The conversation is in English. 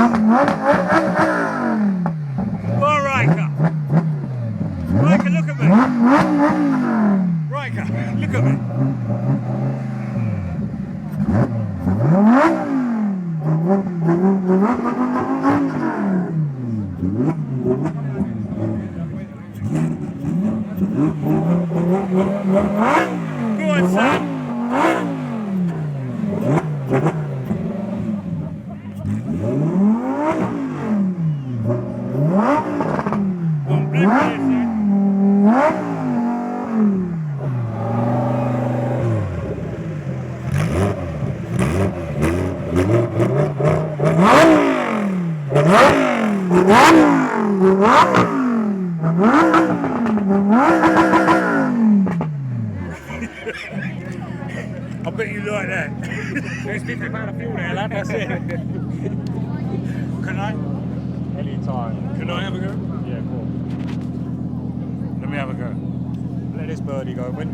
Oh, Riker. Riker, look at me. Riker, look at me. Go on, Sam. I bet you like that. There's £50 of fuel there, lad, that's it. Can I? Anytime. Can I have a go? Yeah, cool. Let me have a go. Let this birdie go. When